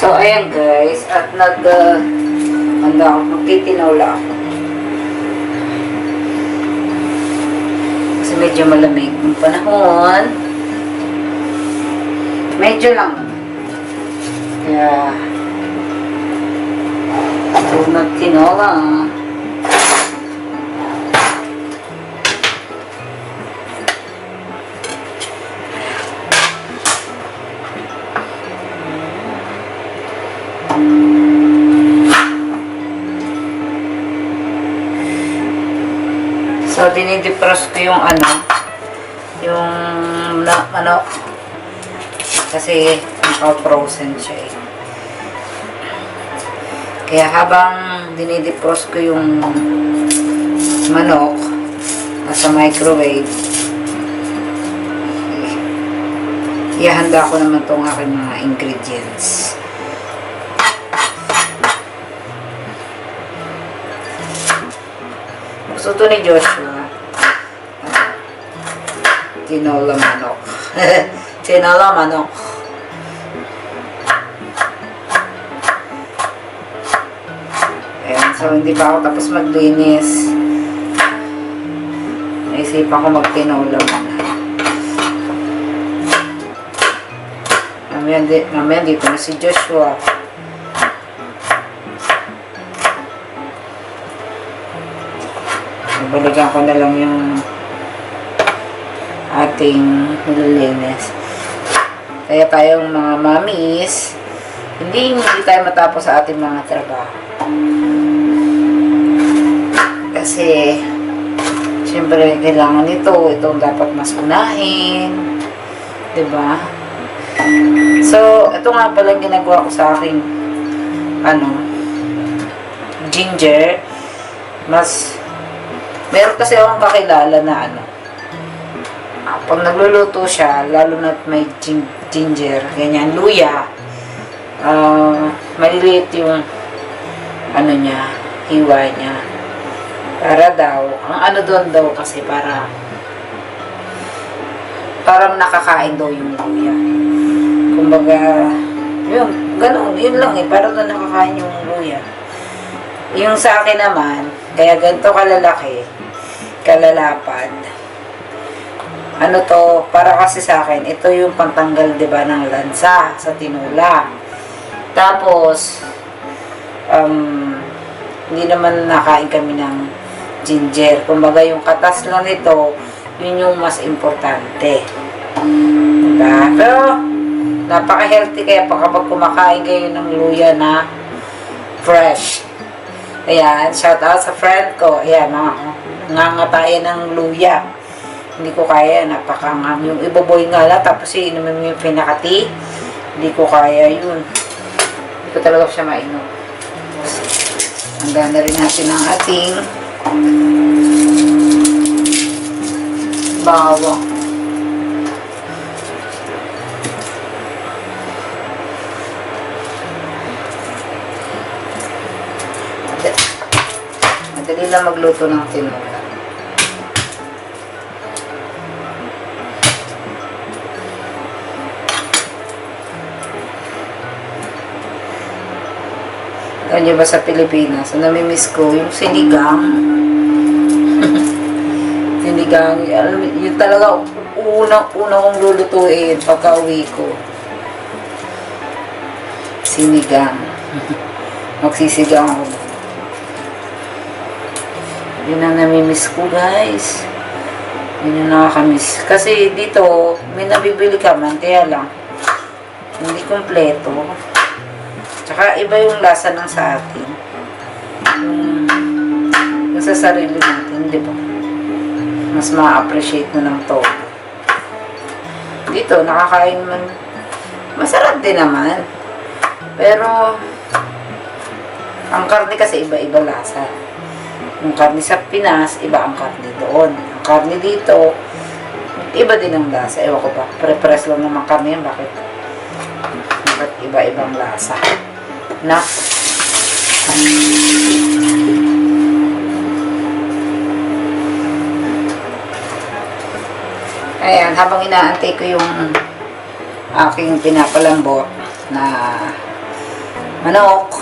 So, ayan guys, at magtitinawla ako. Kasi medyo malamig yung panahon. Medyo lang. Kaya, ito magtinola. So, dinidepros ko yung yung manok. Kasi, naka-frozen siya eh. Kaya habang dinidepros ko yung manok, nasa microwave, ihanda ko naman itong aking mga ingredients. Gusto ito ni Joshua. Tinola manok. Tinola manok. Ayan, so hindi pa ako tapos maglinis. Naisipan ko magtinola muna. Mamaya dito na si Joshua. Balikan ko na lang yung ating nililinis. Kaya tayong mga mamis, hindi tayo matapos sa ating mga trabaho. Kasi, siyempre, kailangan itong dapat mas unahin. Diba? So, ito nga pala ginagawa ko sa aking ginger. Meron kasi akong kakilala na pag nagluluto siya, lalo na may ginger, ganyan, luya, maliliit yung niya, hiwa niya. Para daw, ang doon daw kasi parang nakakain daw yung luya. Kumbaga, yun, ganun, yun lang eh, para doon nakakain yung luya. Yung sa akin naman, kaya ganito kalalapad. Para kasi sa akin, ito yung pantanggal, diba, ng lansa sa tinola. Tapos, hindi naman nakain kami ng ginger. Kumbaga, yung katas lang nito, yun yung mas importante. Diba? Pero, napaka-healthy kaya kapag kumakain kayo ng luya na fresh. Ayan, shout out sa friend ko. Ayan, ngangatayan ng luya. Hindi ko kaya, napakangam. Yung iboboy nga lang, tapos inumin mo yung pinakati. Hindi ko kaya yun. Hindi ko talaga siya mainom. Hanggang na rin natin ang ating bawang. Madali lang magluto ng tinola. Alam niyo ba sa Pilipinas, namimiss ko yung sinigang. Sinigang, yun talaga una kong lulutuin pagka uwi ko. Sinigang. Magsisigang ako. Yun ang namimiss ko, guys. Yun yung nakakamiss. Kasi dito, may nabibili ka man, kaya lang, hindi kompleto. Tsaka iba yung lasa ng sa atin. Yung sa sarili natin, di ba? Mas ma-appreciate mo ng todo. Dito, nakakain man. Masarap din naman. Pero, ang karne kasi iba-iba lasa. Yung karne sa Pinas, iba ang karne doon. Ang karne dito, iba din ang lasa. Ewan ko ba, pre-press lang naman kami yan. Bakit iba-ibang lasa? Na? Ayan, habang inaantay ko yung aking pinapalambot na manok.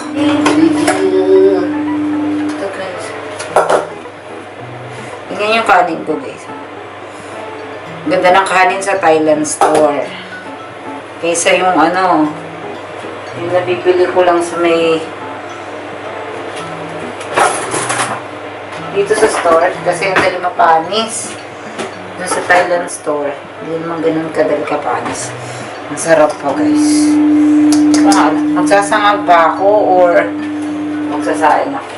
Ito guys. Tingnan yung kanin ko guys. Ganda ng kanin sa Thailand store. Kaysa yung yung nabibili ko lang sa may dito sa store kasi ang dali mapanis. Doon sa Thailand store, hindi naman ganun kadali kapanis. Ang sarap pa guys. Magsasangag ba ako or magsasain ako?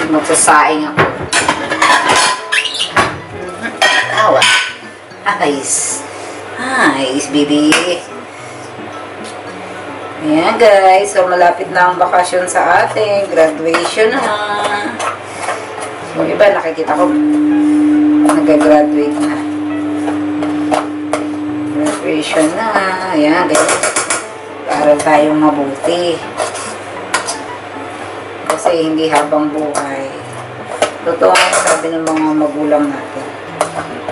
Magsasaing ako. Awa. Nice. Nice, baby. Ayan, guys. So, malapit na ang bakasyon sa ating graduation na. So, iba, nakikita ko. Nag-graduate na. Graduation na. Ayan, guys. Para tayong mabuti. Kasi hindi habang buhay. Totoo ang sabi ng mga magulang natin.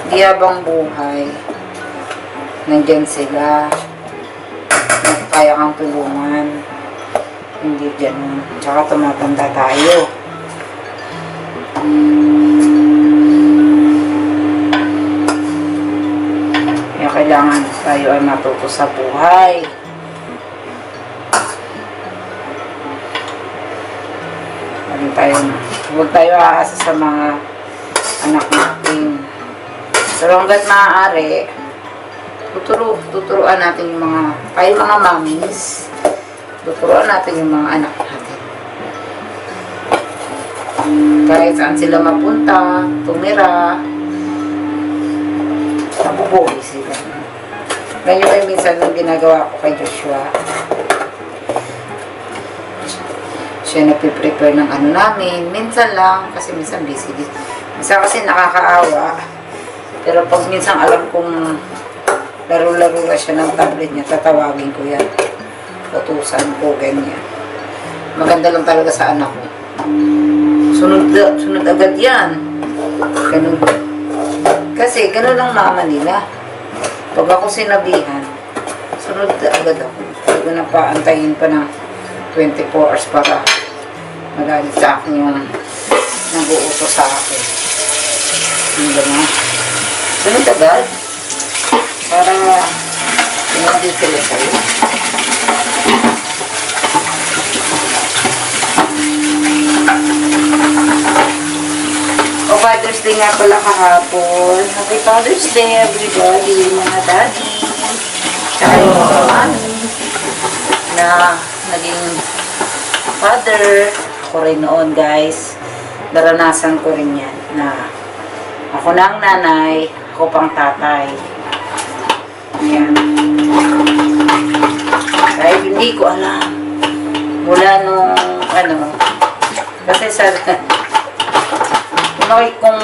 Hindi habang buhay. Nandyan sila. Kaya kang tulungan. Hindi ganun. Tsaka tumatanda tayo. Kaya kailangan tayo ay matuto sa buhay. Huwag tayo aasa sa mga anak natin. So, hanggat maaari, tuturuan natin yung mga mommies, tuturuan natin yung mga anak natin. Kahit saan sila mapunta, tumira, nabubuhay sila. Ganyan ay minsan ang ginagawa ko kay Joshua. Siya nagpe-prepare ng namin. Minsan lang, kasi minsan busy din. Minsan kasi nakakaawa. Pero pag minsan alam kong laro-laro na siya ng tablet niya, tatawagin ko yan. Tutusan ko, ganyan. Maganda lang talaga sa anak ko. Sunod agad yan. Ganun. Kasi ganun ang mama nila. Pag ako sinabihan, sunod agad ako. Hindi ko na paantayin pa ng 24 hours para magalit sa akin yung nag-uutos sa akin. Yung gano'n. Sunod agad. Para hindi sila sa'yo. O Father's Day nga pala kahapon. Happy Father's Day everybody, mga daddy. Tsaka yung mga mami na naging father. Ako rin noon guys. Naranasan ko rin yan na ako na ang nanay, ako pang tatay. Ayan. Kahit hindi ko alam. Mula nung kasi kung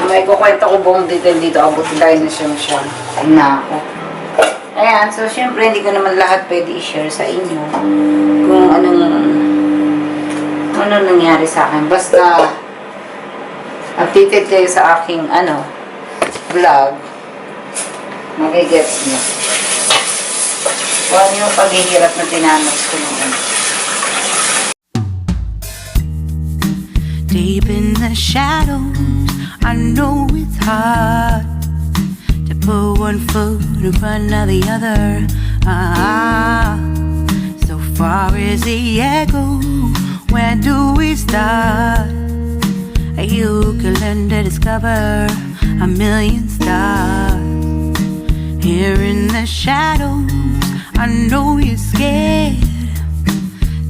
may kukwenta ko buong detail dito, abutin tayo na siya. Ay na ako. Ayan, so syempre hindi ko naman lahat pwede i-share sa inyo kung ano nangyari sa akin. Basta updated kayo sa aking vlog, magigets nyo kung yung paghihirap na tinanos ko noon. Deep in the shadows, I know it's hard to put one foot in front of the other. So far is the echo, where do we start? You can learn to discover a million stars. Here in the shadows, I know you're scared.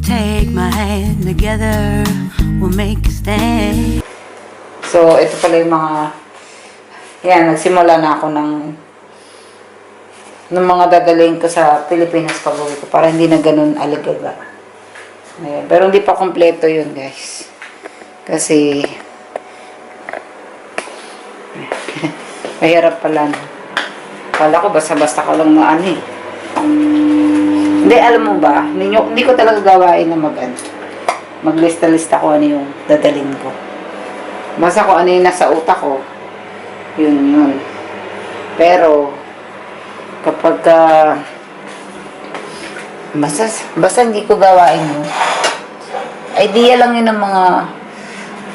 Take my hand, together we'll make a stand. So, ito pala yung nagsimula na ako ng mga dadalhin ko sa Pilipinas pag-uwi ko para hindi na ganun aligaga. Ayan. Pero hindi pa kompleto yun, guys. Kasi mahirap pala. Kala ko basta-basta ka lang na Hindi, alam mo ba, hindi ko talaga gawain na maglista-lista ko ano yung dadalhin ko. Basta ko ano yung nasa utak ko, yun. Pero, kapag basta hindi ko gawain yun, idea lang yun ng mga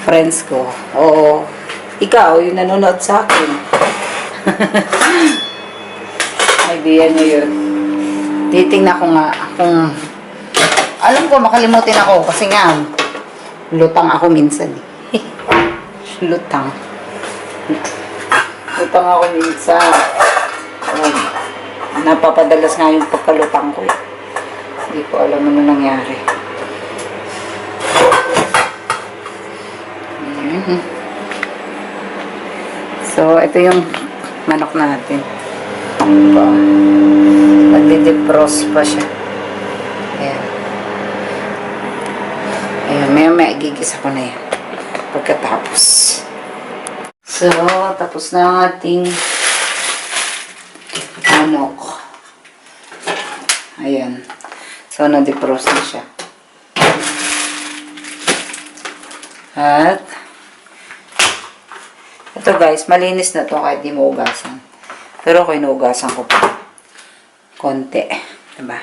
friends ko. O, ikaw, yung nanonood sa akin. Idea nyo yun. Titingnan ko nga kung alam ko makalimutin ako kasi nga lutang ako minsan. Lutang. Lutang ako minsan. Napapadalas nga yung pagkalutang ko. Hindi ko alam ano nangyari. So, ito yung manok natin. Nagde-defrost pa siya. Ayan. Ayan, may igigisa ko na yan. Pagkatapos. So, tapos na ang ating manok. Ayan. So, na-defrost na siya. At, ito guys, malinis na to kahit di mo ugasan. Pero ako inuugasan ko pa. Konti. Diba?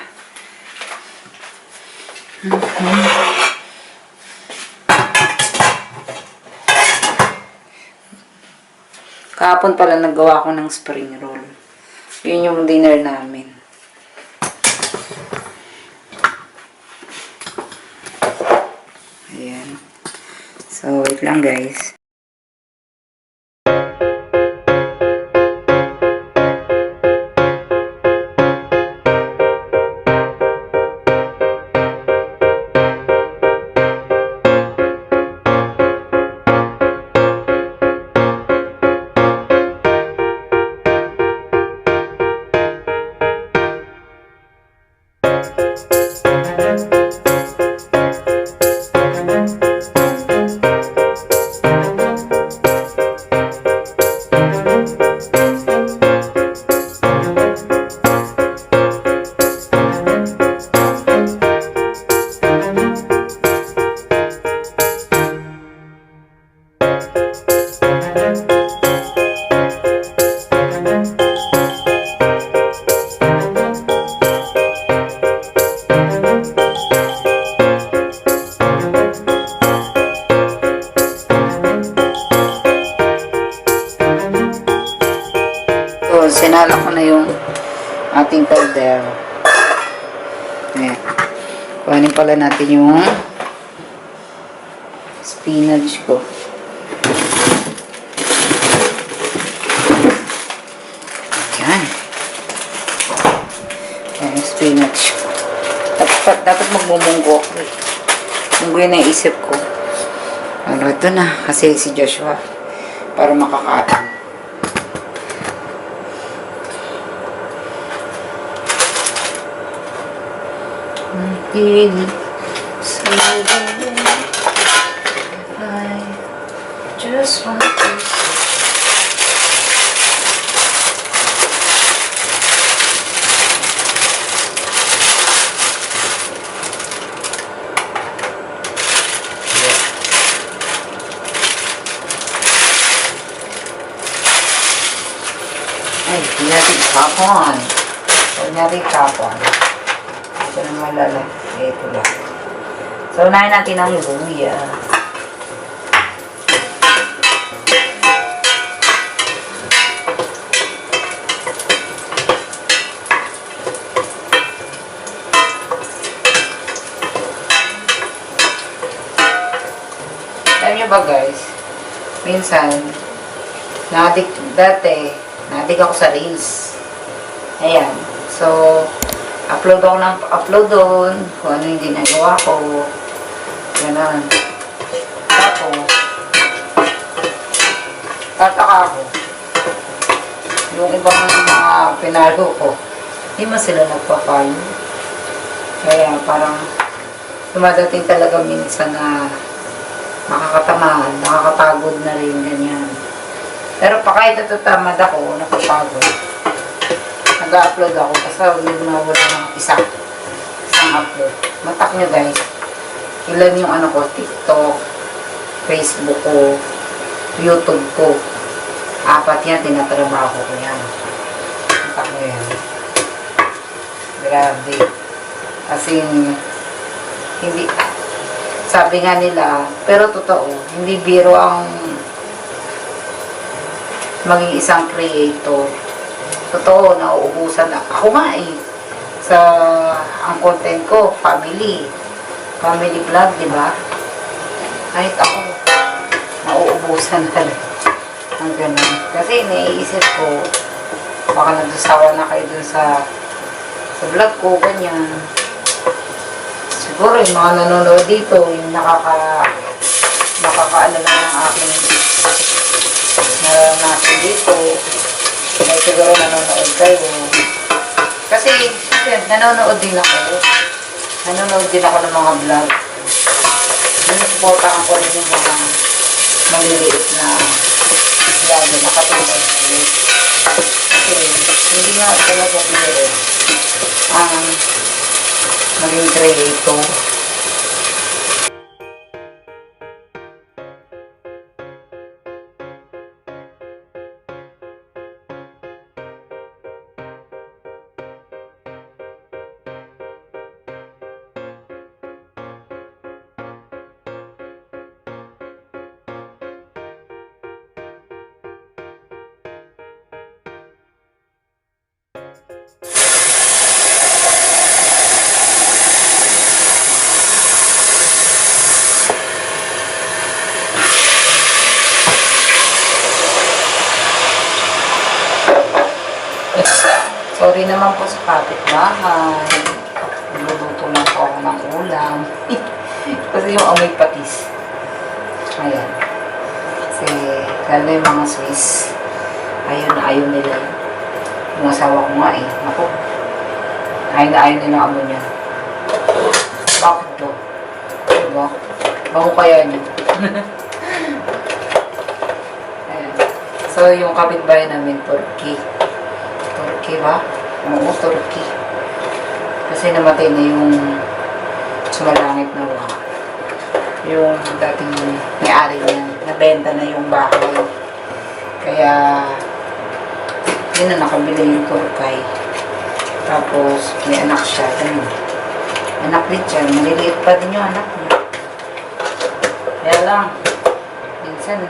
Kahapon pala naggawa ko ng spring roll. Yun yung dinner namin. Ayan. So, wait lang guys. Sinala ko na yung ating kaldero. Ayan. Kuhanin pala natin yung spinach ko. Ayan. Ayan yung spinach ko. Dapat magmumunggo ako eh. Munggo yun ang isip ko. Ano, ito na. Kasi si Joshua. Para makakain. So I just want to ay, hindi natin kapon. Huwag natin kapon. Ito na malala. Ito lang. So, unahin natin ang luya. Alam nyo ba guys, minsan, dati, nadik ako sa Reels. Ayan. So, upload ako ng upload doon kung ano yung ginagawa ko. Ganun. Tapos, tataka ako. Yung ibang mga pinalo ko, hindi man sila nagpa-follow. Kaya parang dumadating talaga minsan na nakakatamahan, nakakapagod na rin, ganyan. Pero pa kahit natatamad ako, napapagod. Nag-upload ako kasi hindi na wala ng isang upload. Matak nyo guys, ilan yung ano ko, TikTok, Facebook ko, YouTube ko. 4 yan, tinatrabaho ko yan. Ayan. Grabe. Kasi, hindi, sabi nga nila, pero totoo, hindi biro ang maging isang creator. Totoo, nauubusan na. Ako nga eh. Sa, ang content ko, family vlog, di ba? Kahit ako, nauubusan na rin. Ang ganun. Kasi naiisip ko, baka nagsasawa na kayo dun sa vlog ko, ganyan. Siguro yung mga nanonood dito, yung nakakaano na ng aking naranasan dito, may siguro nanonood kayo. Kasi, nanonood din ako. Nanonood din ako ng mga vlog. Sinusuportahan ko rin yung mga maliliit na vlog na katulad ko. Kasi, hindi nga talaga biro ang maging creator. Sorry naman po sa kapitbahay. Nagluluto lang po ako ng ulam. Kasi yung amoy patis. Ayan. Kasi, lalo yung mga Swiss. Ayun na ayaw nila. Yung asawa ko nga eh. Ako. Ayaw na ayaw nila amoy niya. Bakit to? Diba? Bango kaya niyo. Ayan. So, yung kapitbahay namin, Turkey. Turkey ba? Oo, Turkey. Kasi namatay na yung sumalangit na wala. Yung dating may-ari niya, nabenta na yung bahay. Kaya, yun na nakabili yung Turkey. Tapos, may anak siya. Ganun. Anak din siya. Maliliit pa din yung anak niya. Kaya lang, minsan,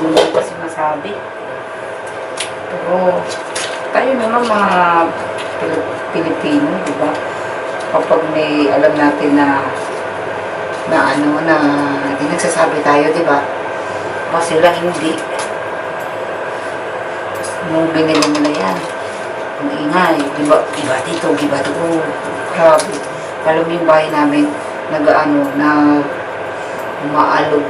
hindi kasi masabi. Pero, tayo naman mga Pilipino, di ba? Kapag may alam natin na hindi nagsasabi tayo, di ba? Kasi sila hindi. Nung binili nila yan, ang ingay, di ba? Iba dito, iba dito. Grabe. Alam mo yung bahay namin, na umaalog.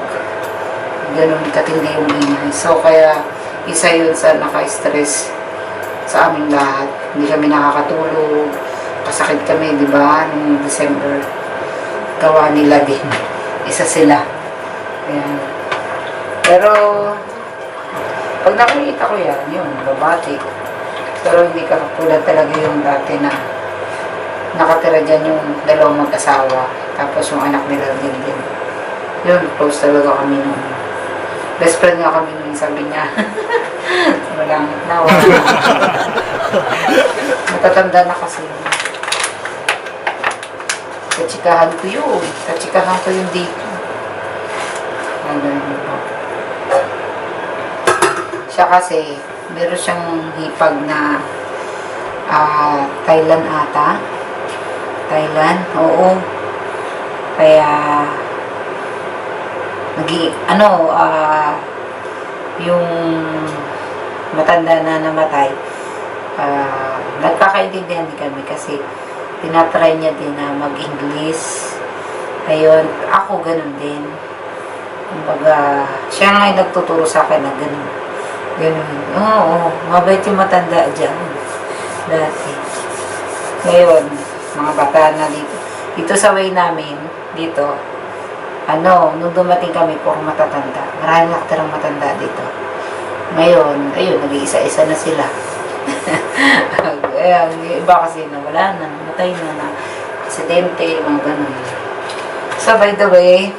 Ganun katindi yung ingay. So, kaya, isa yun sa naka-stress sa aming lahat. Hindi kami nakakatulog. Pasakit kami, di ba? Noong December. Gawa nila din. Isa sila. Ayan. Pero, pag nakikita ko yan, yun, babati. Pero hindi ka katulad talaga yung dati na nakatira dyan yung dalawang mag-asawa. Tapos yung anak nila din. Yun, close talaga kami nung best friend nga kami nung sabi niya. Walang nawa. Matatanda na kasi. Katsikahan ko yun. Katsikahan ko yun dito. Siya kasi, meron siyang hipag na Thailand ata. Thailand, oo. Kaya, yung matanda na namatay, nagkakaintindihan din kami kasi tinatry niya din na mag-English. Ayun, ako ganun din. Kumbaga, siya nga yung nagtuturo sa akin na ganun. Ganun. Oo, mabait yung matanda dyan. Dati. Ngayon, mga bata na dito. Dito sa way namin, dito, nung dumating kami, puro matatanda. Maraming naktirang matanda dito. Ngayon, ayun, nag-iisa-isa na sila. Ayan, yung iba kasi na wala na, matay na, aksidente, mga ganun. So, by the way,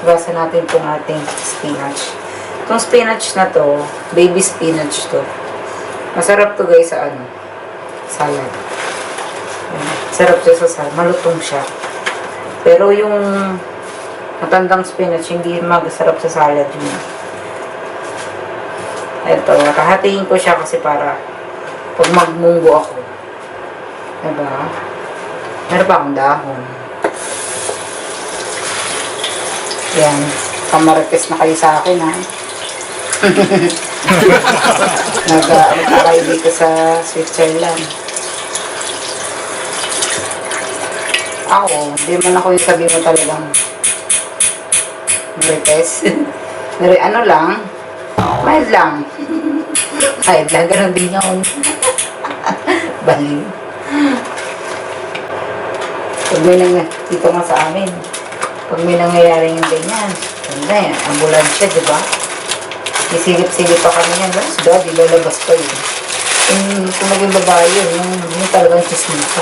gawasan natin itong ating spinach. Itong spinach na to, baby spinach to. Masarap to guys sa ano, salad. Sarap siya sa salad. Malutong siya. Pero yung matandang spinach, hindi masarap sa salad yun. Ito, kahatiin ko siya kasi para pag magmunggo ako. Diba? Meron pa akong dahon. Yan. Kamarites na kayo sa akin, ha? Nag-aakay dito sa Switzerland. Ako, hindi man ako yung sabi mo talagang marites. Ano lang, mild lang. Mild lang, ganun din yun. Baliw. Pag may dito nga sa amin, pag may nangyayari yung ganyan, ganda yan, ambulansya, di ba? Isilip-silip pa kami yan, mas daddy, lalabas pa yun. Kung naging babae yun, yung talagang chismita.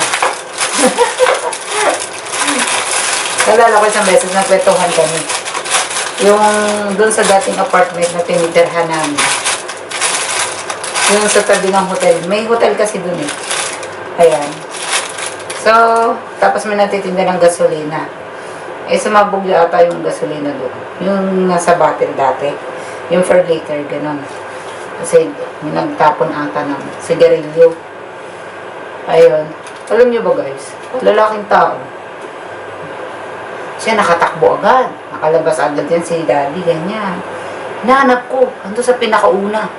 Nalala ko isang beses, nagkwentuhan kami. Yung doon sa dating apartment na tinitirhan namin. Yung sa tabi ng hotel. May hotel kasi doon eh. Ayan. So, tapos may natitinda ng gasolina. Eh, sumabog yata yung gasolina doon. Yung nasa bottle dati. Yung for later, ganun. Kasi, may nagtapon ata ng sigarilyo. Ayun. Alam nyo ba guys? Lalaking tao. Siya nakatakbo agad. Nakalabas agad yan si daddy, ganyan. Hinahanap ko. Ando sa pinakauna.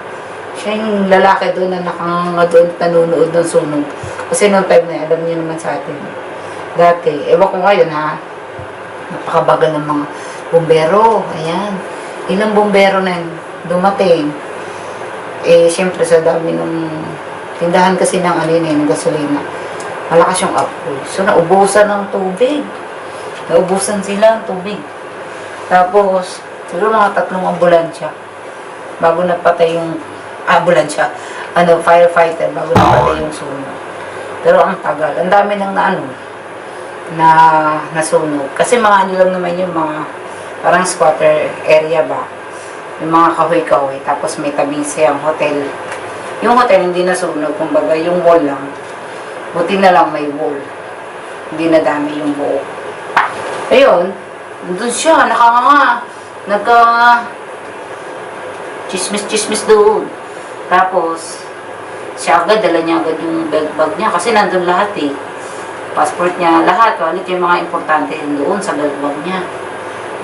Siya yung lalaki doon na nakanganga doon, nanunood ng sunog. Kasi noong time na, alam niyo naman sa atin. Dati, ewan ko ngayon ha, napakabagal ng mga bumbero. Ayan. Ilang bumbero na dumating. Eh, syempre sa dami ng tindahan kasi ng ano yun, ng gasolina. Malakas yung apoy. So, naubusan ng tubig. Naubusan sila ng tubig. Tapos, siguro mga 3 ambulansya. Bago napatay yung ambulansya. Firefighter, bago napatay yung sunog. Pero ang tagal. Ang dami nang na nasunog. Kasi mga ano lang naman yung mga parang squatter area ba. Yung mga kahoy-kahoy. Tapos may tabing siyang hotel. Yung hotel hindi nasunog. Kumbaga yung wall lang. Buti na lang may wall. Hindi nadami yung buo. Ayun. Doon siya. Chismis doon. Tapos siya agad, dala niya agad yung bag niya. Kasi nandun lahat eh. Passport niya, lahat. Walit yung mga importante doon sa bag niya.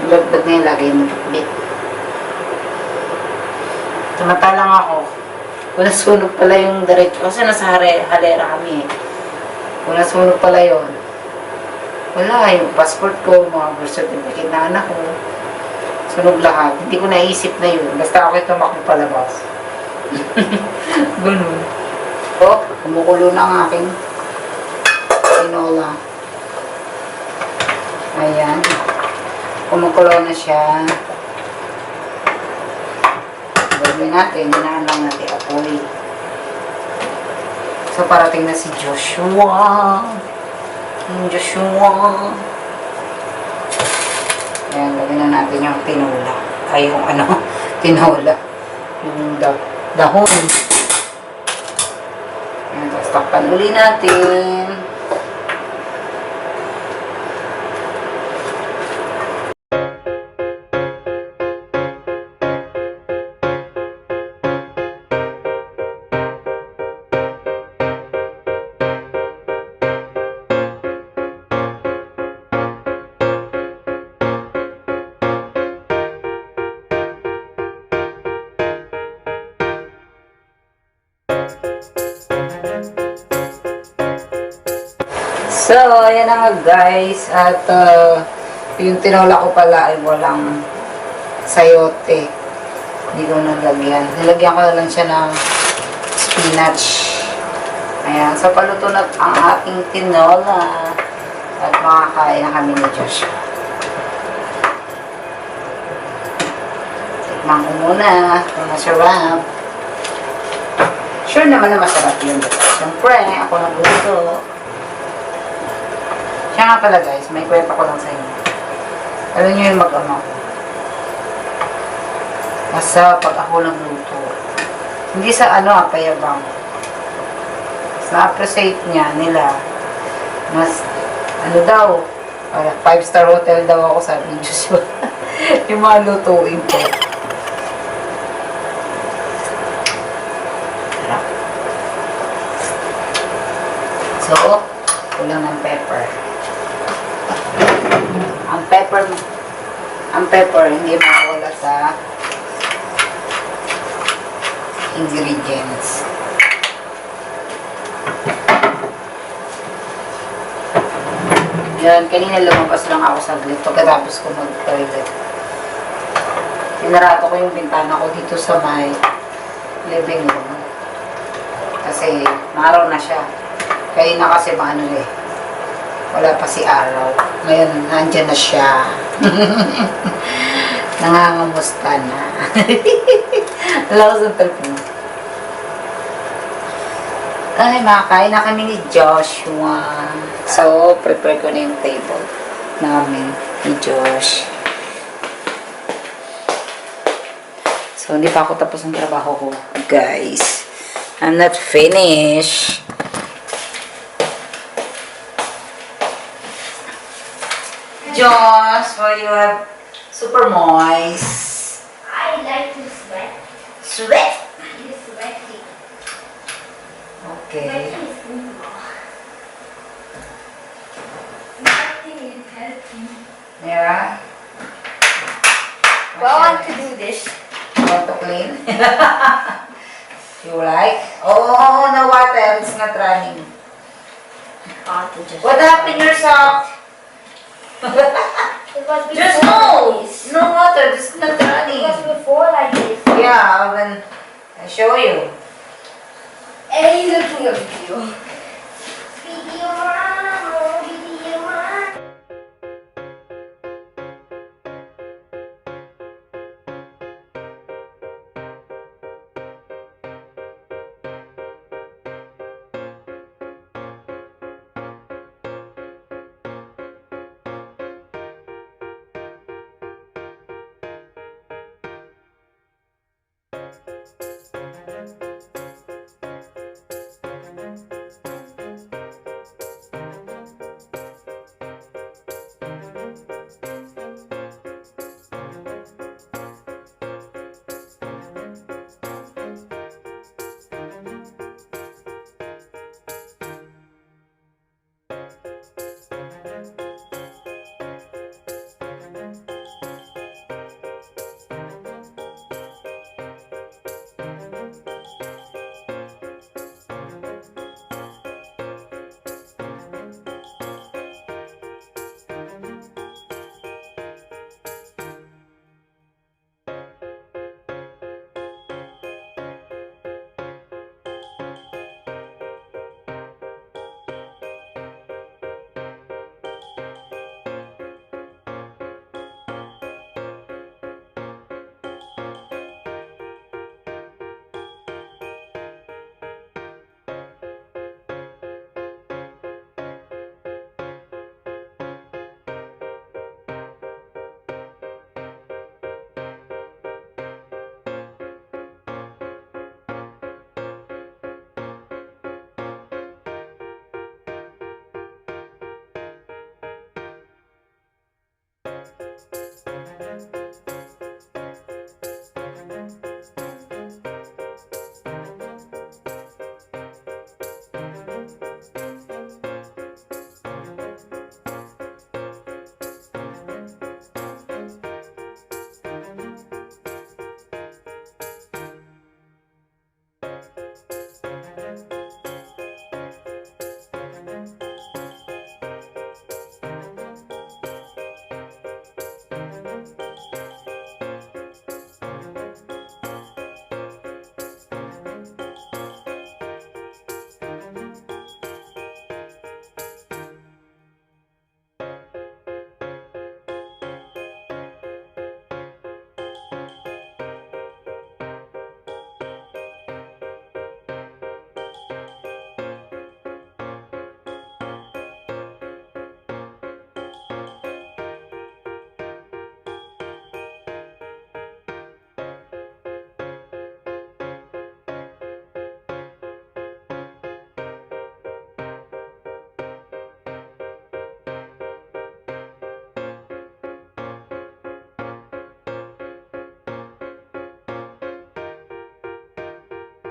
Yung bag niya lagi yung matutbit. Tumatalang ako. Kung nasunog pala yung diretso. Kasi nasa halera kami eh. Kung nasunog pala yun. Wala, yung passport ko, mga birth certificate na anak ko. Sunog lahat. Hindi ko naisip na yun. Basta ako tumakbo palabas. Ganun. So, kumukulo na ang aking tinola. Ayan. Kumukulo na siya. Gawin natin. Hinaan lang natin apoy. So, parating na si Joshua. Yung Joshua. Ayan, lagyan na natin yung tinola. Ay, yung ano, tinola. Yung dahon. Ayan, tapos takpan uli natin. So, ayan na nga guys. At yung tinola ko pala ay walang sayote. Hindi ko nalagyan. Nilagyan ko na lang siya ng spinach. Ayan. So, paluto na ang ating tinola. At makakain na kami ni Josh. Tikman ko muna. Kung masarap. Sure naman na masarap yun. Siyempre, ako nagluto. Siya nga pala guys, may kwenta ko lang sa inyo. Alam nyo yung mag-ama ko. Basta pag ako nagluto, Hindi sa payabang. Sa appreciate nila. Mas, daw, 5-star hotel daw ako sa videos yun. Yung mga lutuin ko. Sarap. So, kulang ng pepper. Ang pepper hindi mawala sa ingredients. Yan, kanina lumabas lang ako saglit pagkatapos ko mag-toilet. Sinarado ko yung bintana ko dito sa may living room. Kasi maraw na siya. Kaya na kasi wala pa si araw. Ngayon, nandyan na siya. Nangangamusta na. Lakas ang telepono. Ay, makakain na kami ni Joshua. So, prepare ko na yung table namin ni Josh. So, hindi pa ako tapos ang trabaho ko, guys. I'm not finished. Josh, why you have super moist? I like to sweat. Sweat? It's sweaty. Okay. Sweaty is Sweating is healthy. Yeah. Well, I want to do this. Want to clean? You like? Oh, no water. It's not running. I want to just. What happened to your sock? It was before There's like this. no water. It's not It running. was before like this. Yeah, when I show you. And he's looking at video. Video mom, video mom.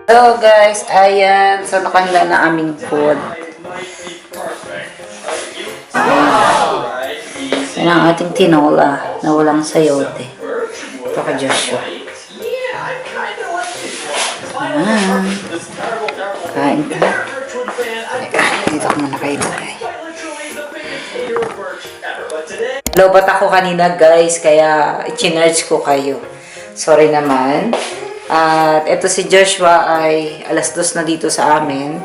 Hello guys, ayan. So nakahanda na aming food. Yan ang ating tinola na walang sayote. Ito ka Joshua. Ayan. Kain ka. Dito ko muna kayo lagay. Lobat ako kanina guys, kaya i-charge ko kayo. Sorry naman. At ito si Joshua ay alas 2 na dito sa amin.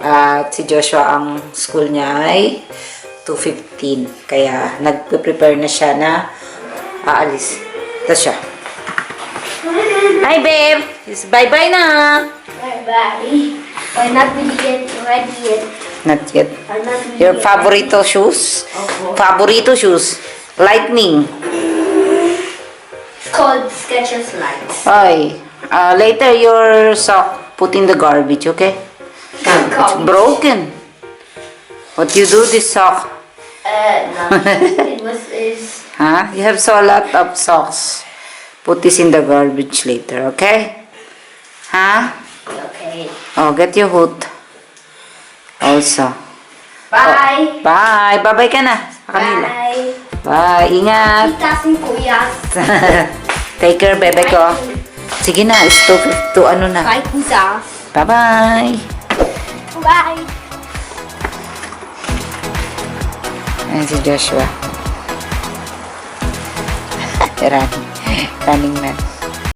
At si Joshua ang school niya ay 2:15. Kaya nagpe-prepare na siya na aalis. Ito siya. Hi babe! Bye-bye na! Bye-bye. I'm not ready yet. Not yet. I'm not ready Your yet. favorito shoes? Opo. Favorito shoes? Lightning. It's called Skechers Lights. Ay. Later your sock put in the garbage, okay? It's broken. What you do this sock? Nothing. It's Huh? You have so a lot of socks. Put this in the garbage later, okay? Huh? okay. Oh, get your hood. Also. Bye. Bye. Bye-bye ka na sa kanila. Bye. Bye. Ingat. Itasin kuyas. Take care, bebe ko. Sige na, stop to ano na. Bye, kusa. Bye-bye. Bye. Ayan si Joshua. Running man.